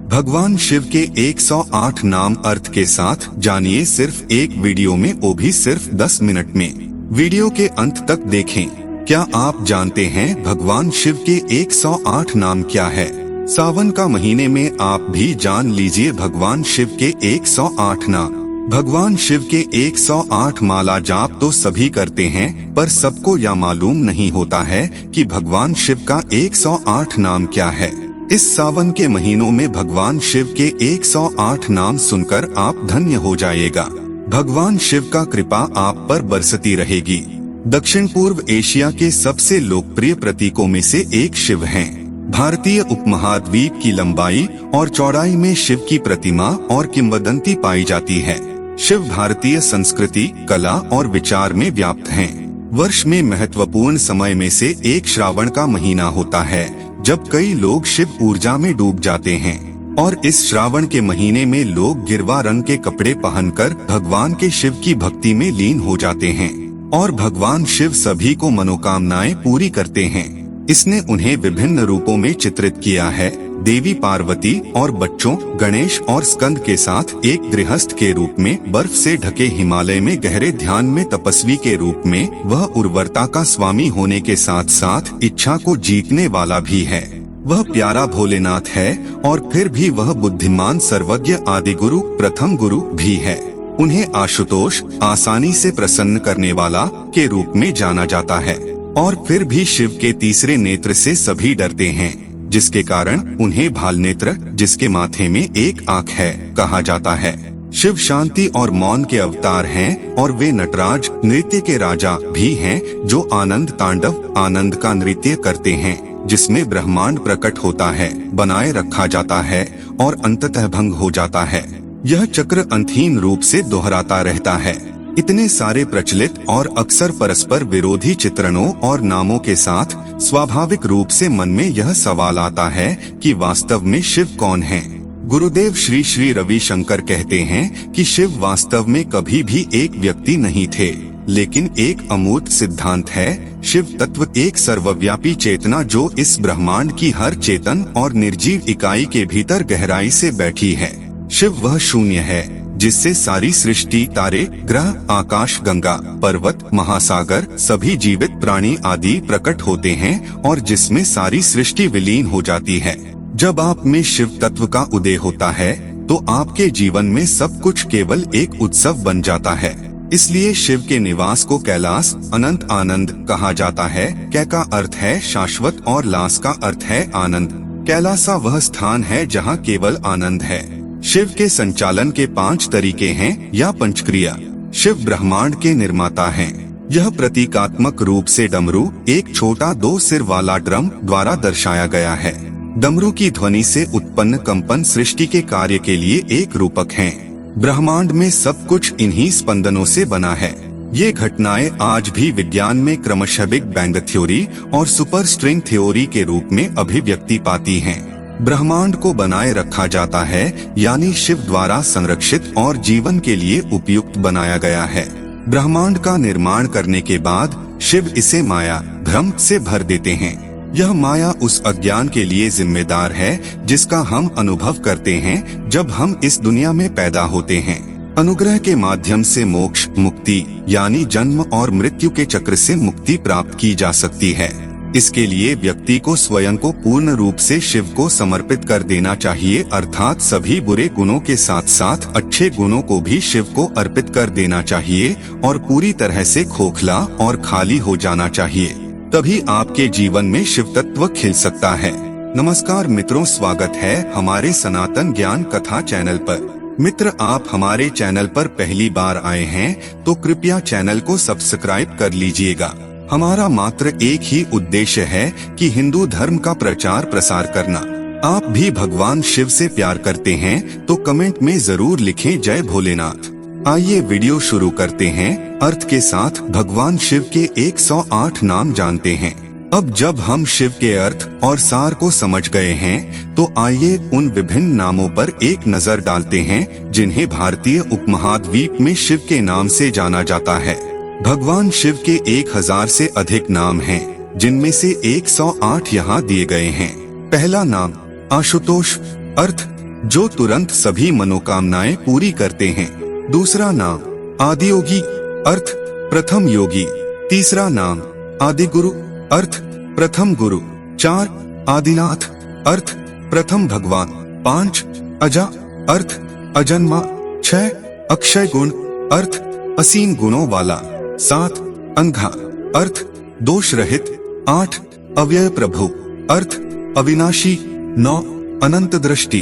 भगवान शिव के 108 नाम अर्थ के साथ जानिए सिर्फ एक वीडियो में, वो भी सिर्फ 10 मिनट में। वीडियो के अंत तक देखें। क्या आप जानते हैं भगवान शिव के 108 नाम क्या है? सावन का महीने में आप भी जान लीजिए भगवान शिव के 108 नाम। भगवान शिव के 108 माला जाप तो सभी करते हैं, पर सबको यह मालूम नहीं होता है कि भगवान शिव का 108 नाम क्या है। इस सावन के महीनों में भगवान शिव के 108 नाम सुनकर आप धन्य हो जाएगा। भगवान शिव का कृपा आप पर बरसती रहेगी। दक्षिण पूर्व एशिया के सबसे लोकप्रिय प्रतीकों में से एक शिव हैं। भारतीय उपमहाद्वीप की लंबाई और चौड़ाई में शिव की प्रतिमा और किंवदंती पाई जाती है। शिव भारतीय संस्कृति, कला और विचार में व्याप्त हैं। वर्ष में महत्वपूर्ण समय में से एक श्रावण का महीना होता है, जब कई लोग शिव ऊर्जा में डूब जाते हैं। और इस श्रावण के महीने में लोग गिरवा रंग के कपड़े पहनकर भगवान के शिव की भक्ति में लीन हो जाते हैं। और भगवान शिव सभी को मनोकामनाएं पूरी करते हैं। इसने उन्हें विभिन्न रूपों में चित्रित किया है। देवी पार्वती और बच्चों गणेश और स्कंद के साथ एक गृहस्थ के रूप में, बर्फ से ढके हिमालय में गहरे ध्यान में तपस्वी के रूप में, वह उर्वरता का स्वामी होने के साथ साथ इच्छा को जीतने वाला भी है। वह प्यारा भोलेनाथ है और फिर भी वह बुद्धिमान सर्वज्ञ आदि गुरु, प्रथम गुरु भी है। उन्हें आशुतोष, आसानी से प्रसन्न करने वाला के रूप में जाना जाता है। और फिर भी शिव के तीसरे नेत्र से सभी डरते हैं, जिसके कारण उन्हें भाल नेत्र, जिसके माथे में एक आंख है, कहा जाता है। शिव शांति और मौन के अवतार हैं और वे नटराज, नृत्य के राजा भी हैं, जो आनंद तांडव, आनंद का नृत्य करते हैं, जिसमें ब्रह्मांड प्रकट होता है, बनाए रखा जाता है और अंततः भंग हो जाता है। यह चक्र अंतहीन रूप से दोहराता रहता है। इतने सारे प्रचलित और अक्सर परस्पर विरोधी चित्रणों और नामों के साथ स्वाभाविक रूप से मन में यह सवाल आता है कि वास्तव में शिव कौन है? गुरुदेव श्री श्री रविशंकर कहते हैं कि शिव वास्तव में कभी भी एक व्यक्ति नहीं थे, लेकिन एक अमूर्त सिद्धांत है। शिव तत्व एक सर्वव्यापी चेतना जो इस ब्रह्मांड की हर चेतन और निर्जीव इकाई के भीतर गहराई से बैठी है। शिव वह शून्य है जिससे सारी सृष्टि, तारे, ग्रह, आकाश, गंगा, पर्वत, महासागर, सभी जीवित प्राणी आदि प्रकट होते हैं और जिसमें सारी सृष्टि विलीन हो जाती है। जब आप में शिव तत्व का उदय होता है तो आपके जीवन में सब कुछ केवल एक उत्सव बन जाता है। इसलिए शिव के निवास को कैलाश, अनंत आनंद कहा जाता है। कै का अर्थ है शाश्वत और लास का अर्थ है आनंद। कैलासा वह स्थान है जहाँ केवल आनंद है। शिव के संचालन के 5 तरीके हैं या पंचक्रिया। शिव ब्रह्मांड के निर्माता हैं। यह प्रतीकात्मक रूप से डमरू, एक छोटा 2 सिर वाला ड्रम द्वारा दर्शाया गया है। डमरू की ध्वनि से उत्पन्न कंपन सृष्टि के कार्य के लिए एक रूपक हैं। ब्रह्मांड में सब कुछ इन्हीं स्पंदनों से बना है। ये घटनाएं आज भी विज्ञान में क्रमशः बिग बैंग थ्योरी और सुपर स्ट्रिंग थ्योरी के रूप में अभिव्यक्ति पाती हैं। ब्रह्मांड को बनाए रखा जाता है, यानी शिव द्वारा संरक्षित और जीवन के लिए उपयुक्त बनाया गया है। ब्रह्मांड का निर्माण करने के बाद शिव इसे माया, भ्रम से भर देते हैं। यह माया उस अज्ञान के लिए जिम्मेदार है जिसका हम अनुभव करते हैं जब हम इस दुनिया में पैदा होते हैं। अनुग्रह के माध्यम से मोक्ष, मुक्ति यानी जन्म और मृत्यु के चक्र से मुक्ति प्राप्त की जा सकती है। इसके लिए व्यक्ति को स्वयं को पूर्ण रूप से शिव को समर्पित कर देना चाहिए, अर्थात सभी बुरे गुणों के साथ साथ अच्छे गुणों को भी शिव को अर्पित कर देना चाहिए और पूरी तरह से खोखला और खाली हो जाना चाहिए। तभी आपके जीवन में शिव तत्व खिल सकता है। नमस्कार मित्रों, स्वागत है हमारे सनातन ज्ञान कथा चैनल पर। मित्र, आप हमारे चैनल पर पहली बार आए हैं तो कृपया चैनल को सब्सक्राइब कर लीजिएगा। हमारा मात्र एक ही उद्देश्य है कि हिंदू धर्म का प्रचार प्रसार करना। आप भी भगवान शिव से प्यार करते हैं तो कमेंट में जरूर लिखें जय भोलेनाथ। आइए वीडियो शुरू करते हैं। अर्थ के साथ भगवान शिव के 108 नाम जानते हैं। अब जब हम शिव के अर्थ और सार को समझ गए हैं तो आइए उन विभिन्न नामों पर एक नजर डालते हैं जिन्हें भारतीय उपमहाद्वीप में शिव के नाम से जाना जाता है। भगवान शिव के 1000 से अधिक नाम हैं, जिनमें से 108 यहाँ दिए गए हैं। पहला नाम आशुतोष, अर्थ जो तुरंत सभी मनोकामनाएं पूरी करते हैं। दूसरा नाम आदियोगी, अर्थ प्रथम योगी। तीसरा नाम आदिगुरु, अर्थ प्रथम गुरु। 4 आदिनाथ, अर्थ प्रथम भगवान। 5 अजा, अर्थ अजन्मा। 6 अक्षय गुण, अर्थ असीम गुणों वाला। 7 अंधा, अर्थ दोष रहित। 8 अव्यय प्रभु, अर्थ अविनाशी। 9 अनंत दृष्टि,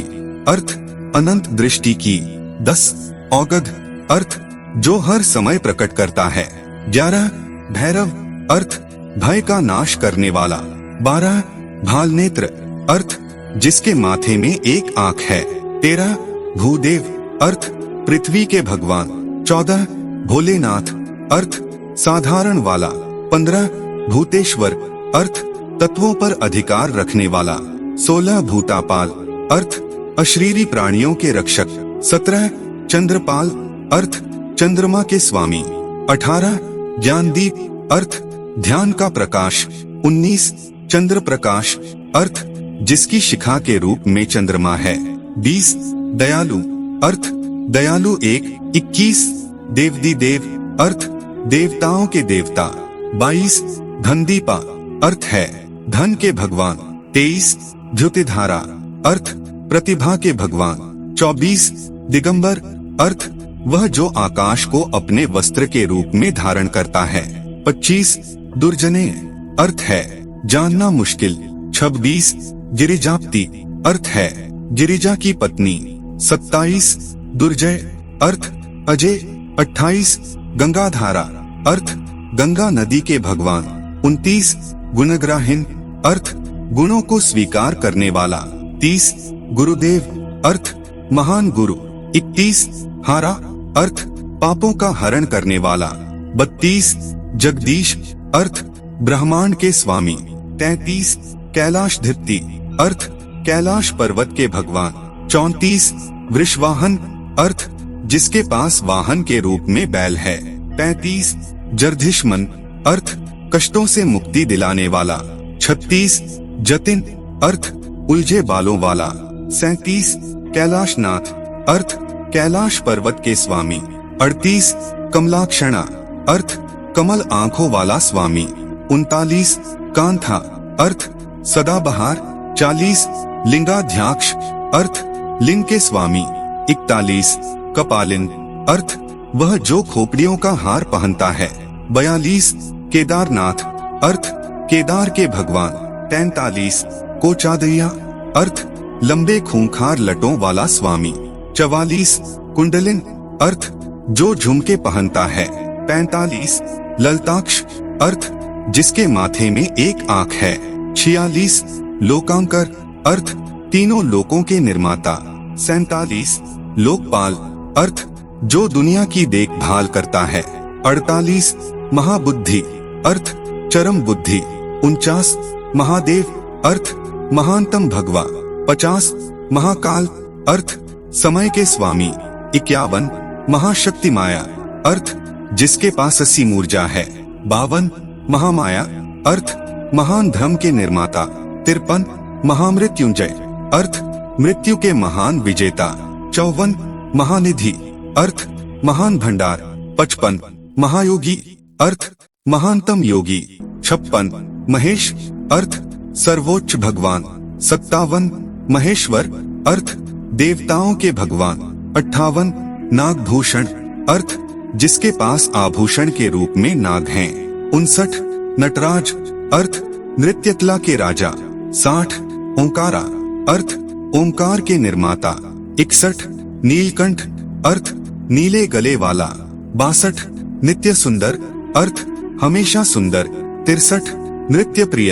अर्थ अनंत दृष्टि की। 10 औगध, अर्थ जो हर समय प्रकट करता है। 11 भैरव, अर्थ भय का नाश करने वाला। 12 भाल नेत्र, अर्थ जिसके माथे में एक आंख है। 13 भूदेव, अर्थ पृथ्वी के भगवान। 14 भोलेनाथ, अर्थ साधारण वाला। 15 भूतेश्वर, अर्थ तत्वों पर अधिकार रखने वाला। 16 भूतापाल, अर्थ अशरीरी प्राणियों के रक्षक। 17 चंद्रपाल, अर्थ चंद्रमा के स्वामी। 18 ज्ञानदीप, अर्थ ध्यान का प्रकाश। 19 चंद्र प्रकाश, अर्थ जिसकी शिखा के रूप में चंद्रमा है। 20 दयालु, अर्थ दयालु एक। 21 देवदी देव, अर्थ देवताओं के देवता। 22 धनदीपा, अर्थ है धन के भगवान। 23 द्युतिधारा, अर्थ प्रतिभा के भगवान। 24 दिगंबर, अर्थ वह जो आकाश को अपने वस्त्र के रूप में धारण करता है। 25 दुर्जने, अर्थ है जानना मुश्किल। 26 गिरिजापति, अर्थ है गिरिजा की पत्नी। 27 दुर्जय, अर्थ अजय। 28 गंगाधारा, अर्थ गंगा नदी के भगवान। 29 गुणग्राहीन, अर्थ गुणों को स्वीकार करने वाला। 30 गुरुदेव, अर्थ महान गुरु। 31 हारा, अर्थ पापों का हरण करने वाला। 32 जगदीश, अर्थ ब्रह्मांड के स्वामी। 33 कैलाशधिपति, अर्थ कैलाश पर्वत के भगवान। 34 वृषवाहन, अर्थ जिसके पास वाहन के रूप में बैल है। 35 जर्धिष्मन, अर्थ कष्टों से मुक्ति दिलाने वाला। 36 जतिन, अर्थ उलझे बालों वाला। 37 कैलाशनाथ, अर्थ कैलाश पर्वत के स्वामी। 38 कमलाक्षणा, अर्थ कमल आंखों वाला स्वामी। 39 कांथा, अर्थ सदाबहार। 40 लिंगाध्याक्ष, अर्थ लिंग के स्वामी। 41 कपालिन, अर्थ वह जो खोपड़ियों का हार पहनता है। 42 केदारनाथ, अर्थ केदार के भगवान। 43 कोचादैया, अर्थ लंबे खूंखार लटों वाला स्वामी। 44 कुंडलिन, अर्थ जो झुमके पहनता है। 45 ललताक्ष, अर्थ जिसके माथे में एक आंख है। 46 लोकांकर, अर्थ तीनों लोकों के निर्माता। 47 लोकपाल, अर्थ जो दुनिया की देखभाल करता है। 48 महाबुद्धि, अर्थ चरम बुद्धि। 49 महादेव, अर्थ महानतम भगवा। 50 महाकाल, अर्थ समय के स्वामी। 51 महाशक्ति माया, अर्थ जिसके पास असीम ऊर्जा है। 52 महामाया, अर्थ महान धर्म के निर्माता। 53 महामृत्युंजय, अर्थ मृत्यु के महान विजेता। 54 महानिधि, अर्थ महान भंडार। 55 महायोगी, अर्थ महानतम योगी। 56 महेश, अर्थ सर्वोच्च भगवान। 57 महेश्वर, अर्थ देवताओं के भगवान। 58 नागभूषण, अर्थ जिसके पास आभूषण के रूप में नाग हैं। 59 नटराज, अर्थ नृत्यकला के राजा। 60 ओंकारा, अर्थ ओंकार के निर्माता। 61 नीलकंठ, अर्थ नीले गले वाला। 62 नित्य सुंदर, अर्थ हमेशा सुंदर। 63 नृत्य प्रिय,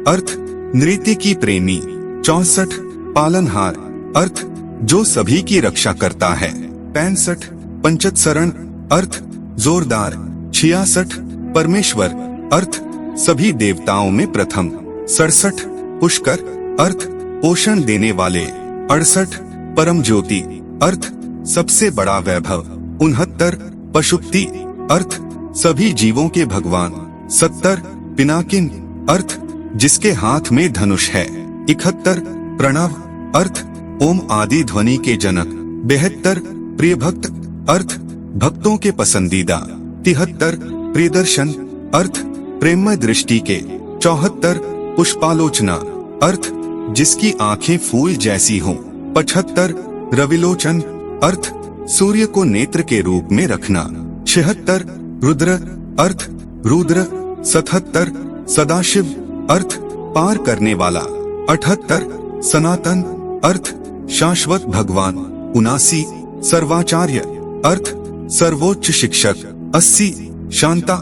अर्थ नृत्य की प्रेमी। 64 पालनहार, अर्थ जो सभी की रक्षा करता है। 65 पंचतसरण, अर्थ जोरदार। 66 परमेश्वर, अर्थ सभी देवताओं में प्रथम। 67 पुष्कर, अर्थ पोषण देने वाले। 68 परम ज्योति, अर्थ सबसे बड़ा वैभव। 69 पशुपति, अर्थ सभी जीवों के भगवान। 70 पिनाकिन, अर्थ जिसके हाथ में धनुष है। 71 प्रणव, अर्थ ओम आदि ध्वनि के जनक। 72 प्रिय भक्त अर्थ भक्तों के पसंदीदा। 73 प्रियदर्शन अर्थ प्रेममय दृष्टि के। 74 पुष्पालोचना अर्थ जिसकी आंखें फूल जैसी हों। 75 रविलोचन अर्थ सूर्य को नेत्र के रूप में रखना। 76 रुद्र अर्थ रुद्र। 77 सदाशिव अर्थ पार करने वाला। 78 सनातन अर्थ शाश्वत भगवान। 79 सर्वाचार्य अर्थ सर्वोच्च शिक्षक। 80 शांता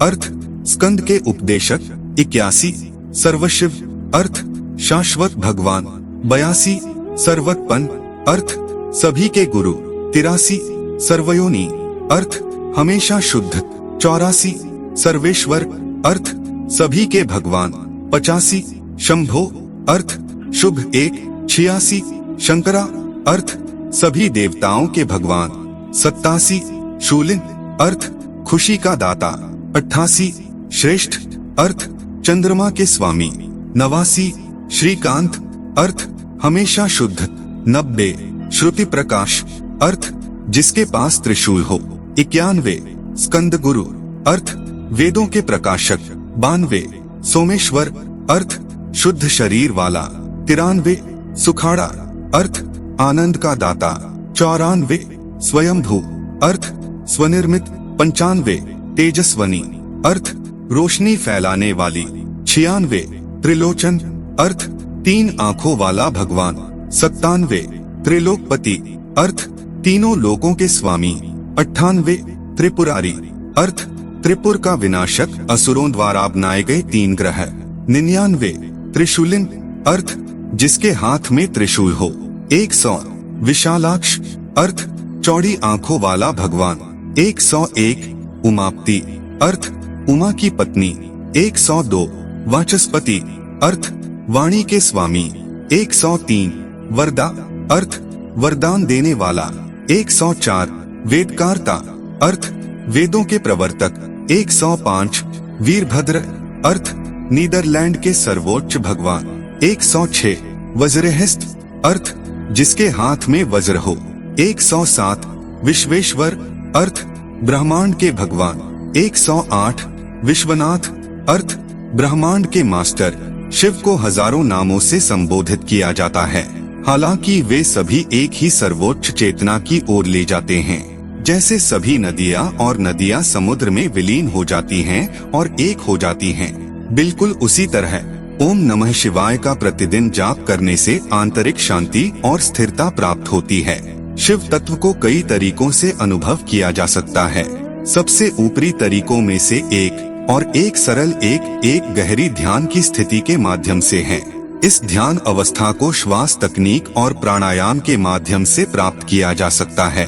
अर्थ स्कंद के उपदेशक। 81 सर्वशिव अर्थ शाश्वत भगवान। 82 सर्वतपन अर्थ सभी के गुरु। 83 सर्वयोनि अर्थ हमेशा शुद्ध। 84 सर्वेश्वर अर्थ सभी के भगवान। 85 शंभो अर्थ शुभ एक। 86 शंकरा अर्थ सभी देवताओं के भगवान। 87 शूलिन अर्थ खुशी का दाता। 88 श्रेष्ठ अर्थ चंद्रमा के स्वामी। 89 श्रीकांत अर्थ हमेशा शुद्ध। 90 श्रुति प्रकाश अर्थ जिसके पास त्रिशूल हो। 91 स्कंद गुरु अर्थ वेदों के प्रकाशक। 92 सोमेश्वर अर्थ शुद्ध शरीर वाला। 93 सुखाड़ा अर्थ आनंद का दाता। 94 स्वयंभू अर्थ स्वनिर्मित। 95 तेजस्वनी अर्थ रोशनी फैलाने वाली। 96 त्रिलोचन अर्थ 3 आंखों वाला भगवान। 97 त्रिलोकपति अर्थ तीनों लोकों के स्वामी। 98 त्रिपुरारी अर्थ त्रिपुर का विनाशक असुरों द्वारा अपनाए गए 3 ग्रह। 99 त्रिशूलिन अर्थ जिसके हाथ में त्रिशूल हो। 100 विशालाक्ष अर्थ चौड़ी आंखों वाला भगवान। 101 उमापति अर्थ उमा की पत्नी। 102 वाचस्पति अर्थ वाणी के स्वामी। 103 वरदा अर्थ वरदान देने वाला। 104 वेदकारता अर्थ वेदों के प्रवर्तक। 105 वीरभद्र अर्थ नीदरलैंड के सर्वोच्च भगवान। 106 वज्रहस्त अर्थ जिसके हाथ में वज्र हो। 107 विश्वेश्वर अर्थ ब्रह्मांड के भगवान। 108 विश्वनाथ अर्थ ब्रह्मांड के मास्टर। शिव को हजारों नामों से संबोधित किया जाता है, हालांकि वे सभी एक ही सर्वोच्च चेतना की ओर ले जाते हैं। जैसे सभी नदियां समुद्र में विलीन हो जाती हैं और एक हो जाती हैं, बिल्कुल उसी तरह ओम नमः शिवाय का प्रतिदिन जाप करने से आंतरिक शांति और स्थिरता प्राप्त होती है। शिव तत्व को कई तरीकों से अनुभव किया जा सकता है। सबसे ऊपरी तरीकों में से एक सरल एक गहरी ध्यान की स्थिति के माध्यम से है। इस ध्यान अवस्था को श्वास तकनीक और प्राणायाम के माध्यम से प्राप्त किया जा सकता है।